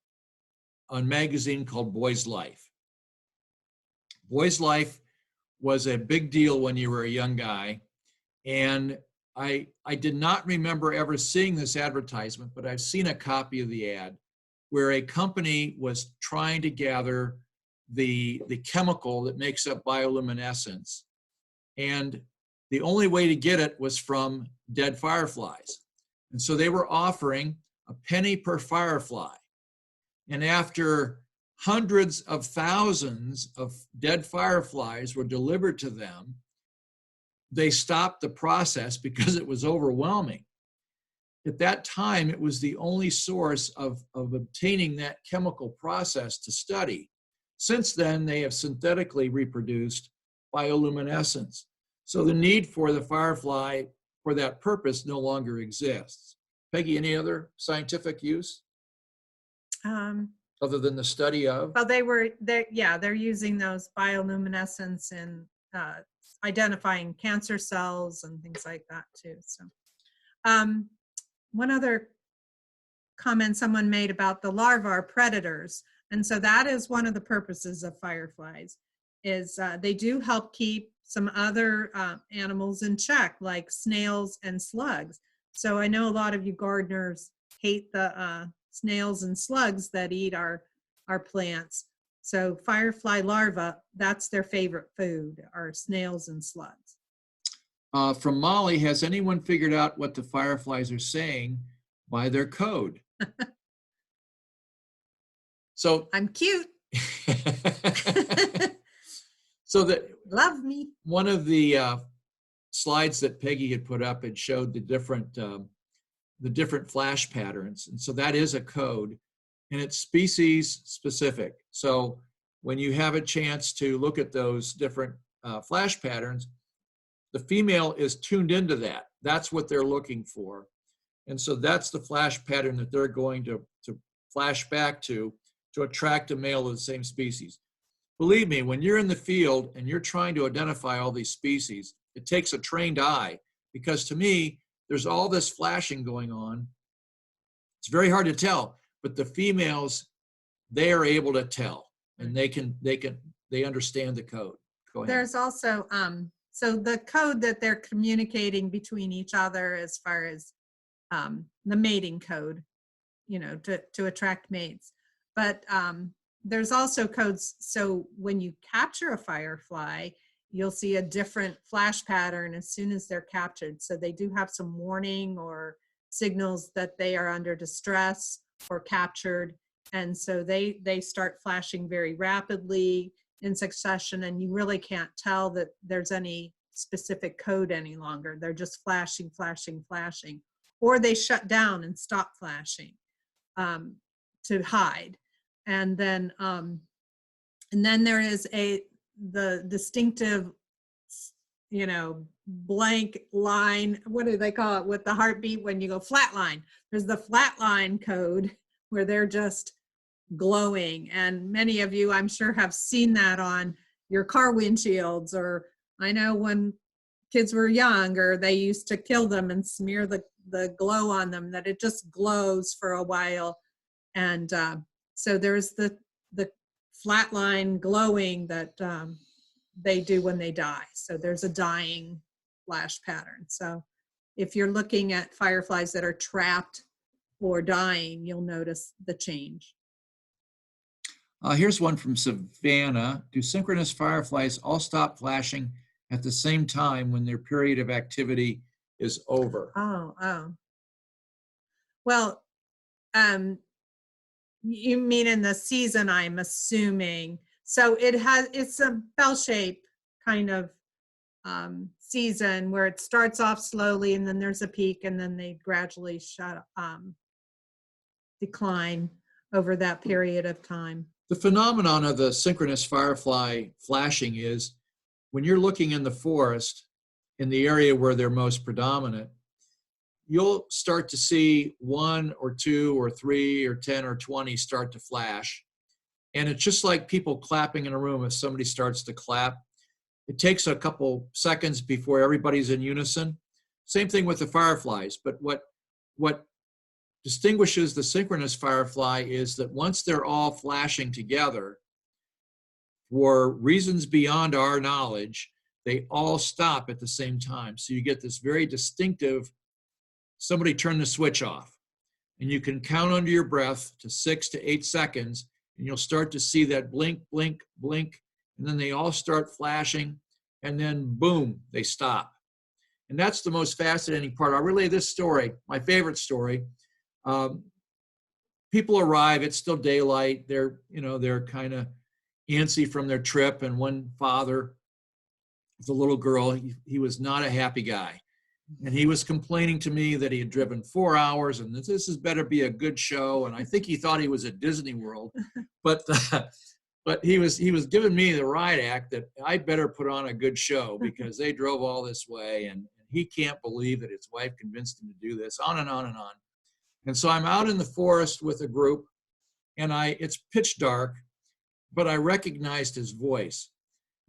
a magazine called Boy's Life. Boy's Life was a big deal when you were a young guy, and I did not remember ever seeing this advertisement, but I've seen a copy of the ad where a company was trying to gather the chemical that makes up bioluminescence, and the only way to get it was from dead fireflies. And so they were offering a penny per firefly. And after hundreds of thousands of dead fireflies were delivered to them, they stopped the process because it was overwhelming. At that time, it was the only source of obtaining that chemical process to study. Since then, they have synthetically reproduced bioluminescence. So the need for the firefly for that purpose no longer exists. Peggy, any other scientific use other than the study of? Well, they're using those bioluminescence in identifying cancer cells and things like that too. So one other comment someone made about the larvae are predators. And so that is one of the purposes of fireflies, is they do help keep some other animals in check, like snails and slugs. So I know a lot of you gardeners hate the snails and slugs that eat our plants. So firefly larvae, that's their favorite food, are snails and slugs. From Molly, has anyone figured out what the fireflies are saying by their code? So I'm cute. So that Love me. one of the slides that Peggy had put up, it showed the different flash patterns, and so that is a code, and it's species specific. So when you have a chance to look at those different flash patterns, the female is tuned into that. That's what they're looking for, and so that's the flash pattern that they're going to flash back to attract a male of the same species. Believe me, when you're in the field and you're trying to identify all these species, it takes a trained eye, because to me, there's all this flashing going on. It's very hard to tell, but the females, they are able to tell, and they understand the code. Go ahead. There's also, so the code that they're communicating between each other as far as the mating code, to attract mates. But there's also codes, so when you capture a firefly, you'll see a different flash pattern as soon as they're captured. So they do have some warning or signals that they are under distress or captured. And so they start flashing very rapidly in succession, and you really can't tell that there's any specific code any longer. They're just flashing, flashing, flashing. Or they shut down and stop flashing to hide. And then there is the distinctive, blank line. What do they call it with the heartbeat when you go flat line? There's the flat line code where they're just glowing. And many of you, I'm sure, have seen that on your car windshields, or I know when kids were younger, they used to kill them and smear the glow on them, that it just glows for a while. And so there's the flat line glowing that they do when they die. So there's a dying flash pattern. So if you're looking at fireflies that are trapped or dying, you'll notice the change. Here's one from Savannah. Do synchronous fireflies all stop flashing at the same time when their period of activity is over? Oh. Well, you mean in the season, I'm assuming. So it's a bell shape kind of season where it starts off slowly and then there's a peak and then they gradually decline over that period of time. The phenomenon of the synchronous firefly flashing is when you're looking in the forest, in the area where they're most predominant, you'll start to see 1 or 2 or 3 or 10 or 20 start to flash. And it's just like people clapping in a room. If somebody starts to clap, it takes a couple seconds before everybody's in unison. Same thing with the fireflies. But what distinguishes the synchronous firefly is that once they're all flashing together, for reasons beyond our knowledge, they all stop at the same time. So you get this very distinctive, somebody turn the switch off. And you can count under your breath to 6 to 8 seconds, and you'll start to see that blink, blink, blink, and then they all start flashing, and then boom, they stop. And that's the most fascinating part. I'll relay this story, my favorite story. People arrive, it's still daylight. They're kind of antsy from their trip. And one father, the little girl, he was not a happy guy. And he was complaining to me that he had driven 4 hours and this has better be a good show. And I think he thought he was at Disney World, but he was giving me the riot act that I better put on a good show because they drove all this way and he can't believe that his wife convinced him to do this, on and on and on. And so I'm out in the forest with a group and it's pitch dark, but I recognized his voice.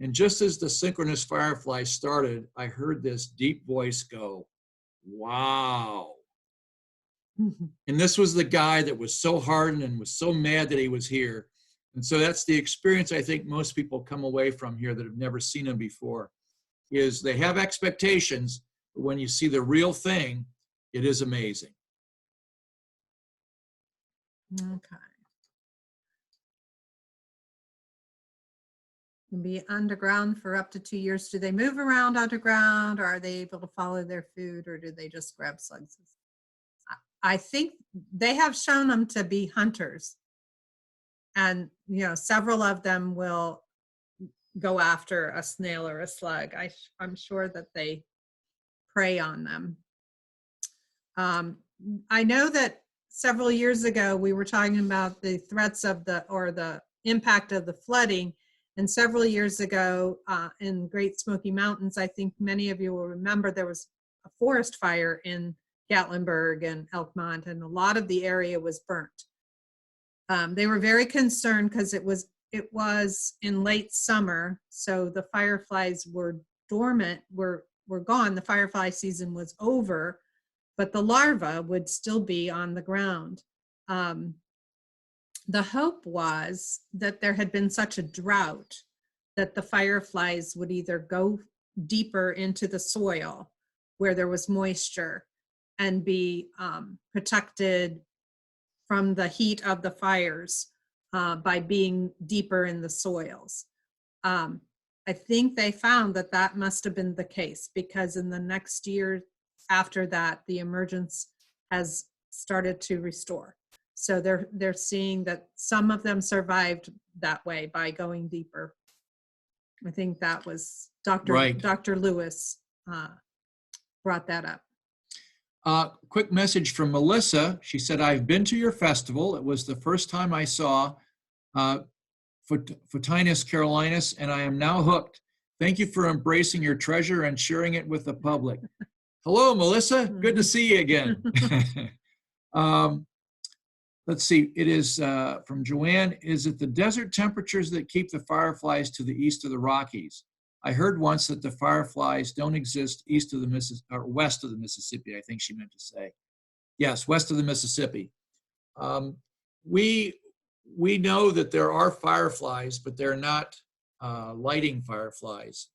And just as the synchronous firefly started, I heard this deep voice go, "Wow." And this was the guy that was so hardened and was so mad that he was here. And so that's the experience I think most people come away from here that have never seen him before, is they have expectations, but when you see the real thing, it is amazing. Okay. Can be underground for up to 2 years. Do they move around underground, or are they able to follow their food, or do they just grab slugs? I think they have shown them to be hunters, and several of them will go after a snail or a slug. I'm sure that they prey on them. I know that several years ago we were talking about the threats of the impact of the flooding. And several years ago in Great Smoky Mountains, I think many of you will remember there was a forest fire in Gatlinburg and Elkmont, and a lot of the area was burnt. They were very concerned because it was in late summer, so the fireflies were dormant, were gone. The firefly season was over, but the larvae would still be on the ground. The hope was that there had been such a drought that the fireflies would either go deeper into the soil where there was moisture and be protected from the heat of the fires by being deeper in the soils. I think they found that must have been the case, because in the next year after that, the emergence has started to restore. So they're seeing that some of them survived that way by going deeper. I think that was Dr. Lewis brought that up. Quick message from Melissa. She said, "I've been to your festival. It was the first time I saw Photinus Pyralys, and I am now hooked. Thank you for embracing your treasure and sharing it with the public." Hello, Melissa. Good to see you again. Let's see. It is from Joanne. Is it the desert temperatures that keep the fireflies to the east of the Rockies? I heard once that the fireflies don't exist east of the west of the Mississippi, I think she meant to say. Yes, west of the Mississippi. We know that there are fireflies, but they're not lighting fireflies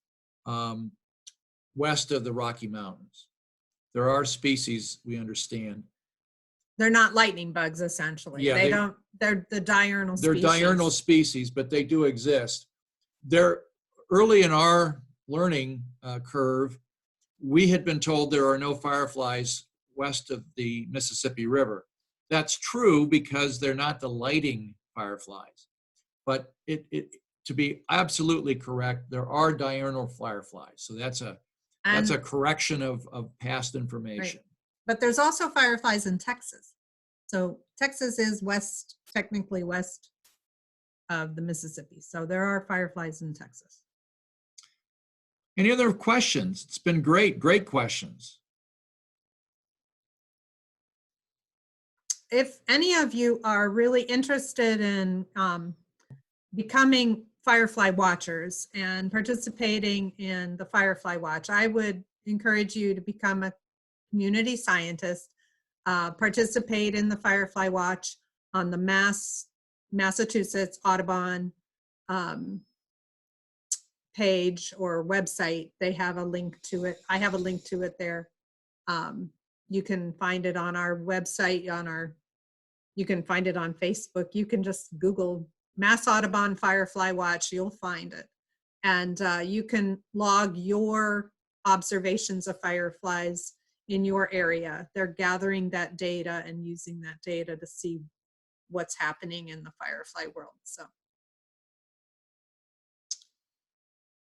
west of the Rocky Mountains. There are species, we understand. They're not lightning bugs, essentially. Yeah, They're the diurnal they're species. diurnal species, but they do exist. They're early in our learning curve. We had been told there are no fireflies west of the Mississippi River. That's true because they're not the lighting fireflies. But to be absolutely correct, there are diurnal fireflies. So that's a correction of past information. Right. But there's also fireflies in Texas. So Texas is technically west of the Mississippi. So there are fireflies in Texas. Any other questions? It's been great questions. If any of you are really interested in becoming Firefly watchers and participating in the Firefly Watch, I would encourage you to become a community scientist, participate in the Firefly Watch on the Massachusetts Audubon page or website. They have a link to it. I have a link to it there. You can find it on our website, you can find it on Facebook. You can just Google Mass Audubon Firefly Watch, you'll find it. And you can log your observations of fireflies in your area. They're gathering that data and using that data to see what's happening in the firefly world. So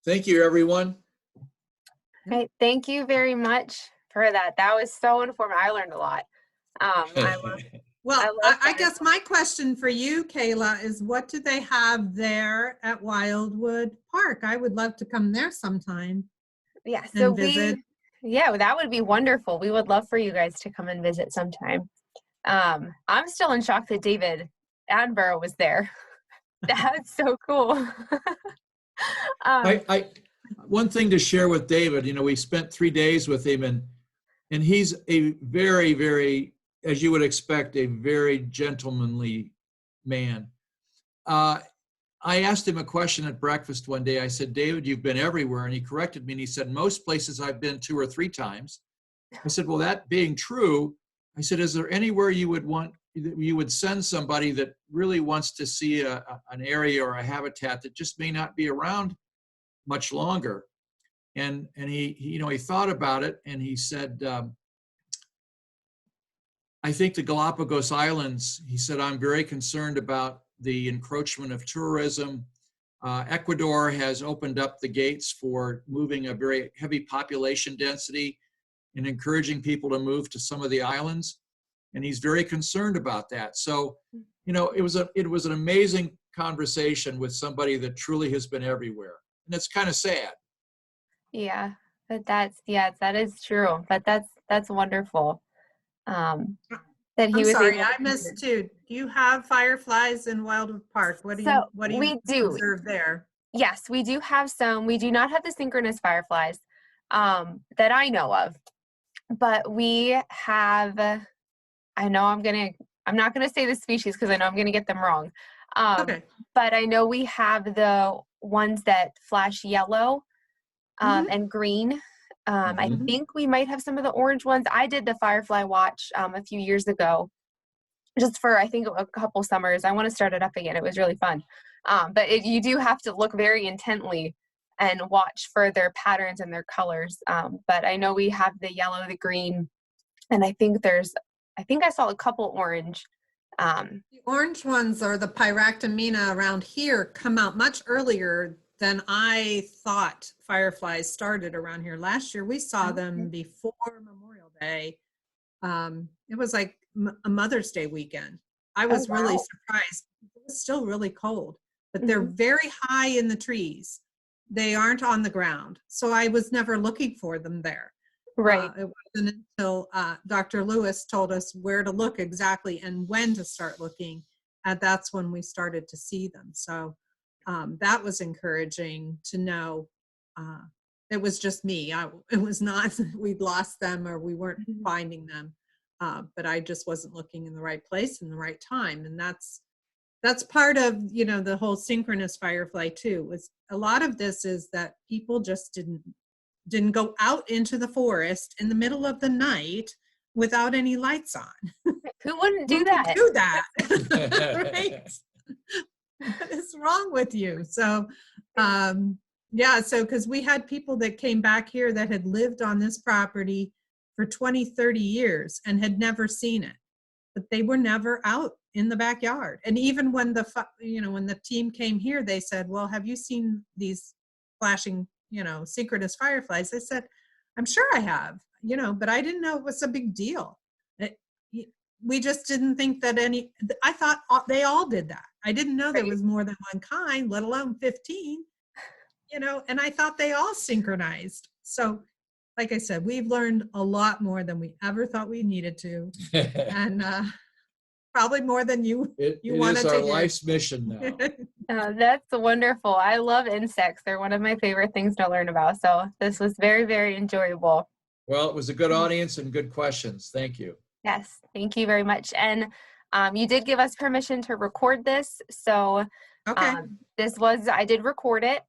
thank you, everyone. Right. Thank you very much for that. That was so informative. I learned a lot. I guess my question for you, Kayla, is what do they have there at Wildwood Park? I would love to come there sometime. Yeah, so visit. That would be wonderful. We would love for you guys to come and visit sometime. I'm still in shock that David Attenborough was there. That's so cool. One thing to share with David, we spent 3 days with him, and he's a very, very, as you would expect, a very gentlemanly man. I asked him a question at breakfast one day. I said, David, you've been everywhere. And he corrected me and he said, most places I've been 2 or 3 times. I said, well, that being true, I said, is there anywhere you would send somebody that really wants to see an area or a habitat that just may not be around much longer? And he thought about it and he said, I think the Galapagos Islands, he said, I'm very concerned about the encroachment of tourism. Ecuador has opened up the gates for moving a very heavy population density and encouraging people to move to some of the islands. And he's very concerned about that. So, it was an amazing conversation with somebody that truly has been everywhere. And it's kind of sad. Yeah, but that is true. But that's wonderful. That he I'm was sorry, able to I missed too. Do you have fireflies in Wildwood Park? What do you observe there? Yes, we do have some. We do not have the synchronous fireflies that I know of, but we have. I'm not gonna say the species because I know I'm gonna get them wrong. Okay. But I know we have the ones that flash yellow and green. I think we might have some of the orange ones. I did the Firefly Watch a few years ago, just for, I think, a couple summers. I want to start it up again. It was really fun. But you do have to look very intently and watch for their patterns and their colors. But I know we have the yellow, the green, and I think I saw a couple orange. The orange ones, or the Pyractomina around here, come out much earlier than I thought fireflies started around here. Last year, we saw them before Memorial Day. It was like a Mother's Day weekend. I was really surprised. It was still really cold, but they're very high in the trees. They aren't on the ground. So I was never looking for them there. Right. It wasn't until Dr. Lewis told us where to look exactly and when to start looking. And that's when we started to see them. So that was encouraging to know. It was just me. It was not we'd lost them or we weren't finding them, but I just wasn't looking in the right place in the right time. And that's part of the whole synchronous firefly too. Was a lot of this is that people just didn't go out into the forest in the middle of the night without any lights on. Who wouldn't Who do could that? do that? Right? What is wrong with you? So, yeah, so because we had people that came back here that had lived on this property for 20, 30 years and had never seen it, but they were never out in the backyard. And even when when the team came here, they said, well, have you seen these flashing, synchronous fireflies? I said, I'm sure I have, but I didn't know it was a big deal. We just didn't think that I thought they all did that. I didn't know there was more than one kind, let alone 15, and I thought they all synchronized. So, like I said, we've learned a lot more than we ever thought we needed to. And probably more than you wanted to It is our hear. life's mission now. That's wonderful. I love insects. They're one of my favorite things to learn about. So this was very, very enjoyable. Well, it was a good audience and good questions. Thank you. Yes, thank you very much. And you did give us permission to record this. So Okay. I did record it.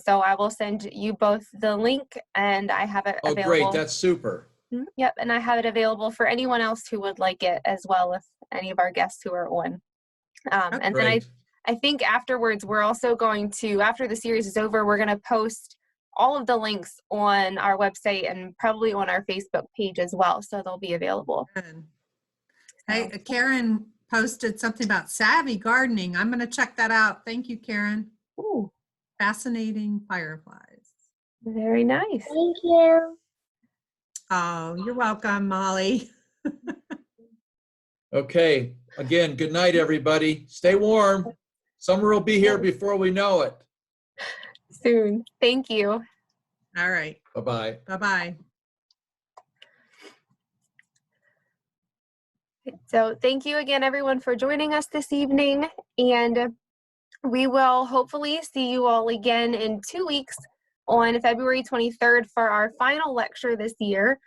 So I will send you both the link, and I have it available. Oh, great. That's super. Yep. And I have it available for anyone else who would like it as well, if any of our guests who are on. And then I think afterwards, we're also going to, after the series is over, we're going to post all of the links on our website and probably on our Facebook page as well. So they'll be available. Good. Hey, Karen posted something about savvy gardening. I'm going to check that out. Thank you, Karen. Ooh, Fascinating fireflies. very nice. Thank you. Oh, you're welcome, Molly. Okay. Again, good night, everybody. Stay warm. Summer will be here before we know it. Soon. Thank you. All right. Bye-bye. Bye-bye. So thank you again, everyone, for joining us this evening. And we will hopefully see you all again in 2 weeks on February 23rd for our final lecture this year.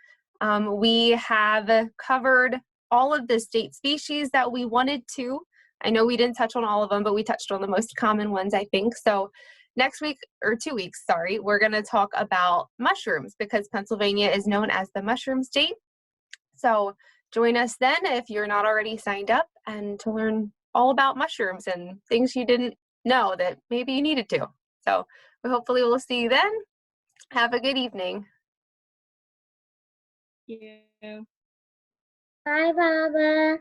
We have covered all of the state species that we wanted to. I know we didn't touch on all of them, but we touched on the most common ones, I think. So next week, or 2 weeks, sorry, we're going to talk about mushrooms, because Pennsylvania is known as the mushroom state. So join us then if you're not already signed up, and to learn all about mushrooms and things you didn't know that maybe you needed to. So we hopefully will see you then. Have a good evening. Bye, Baba.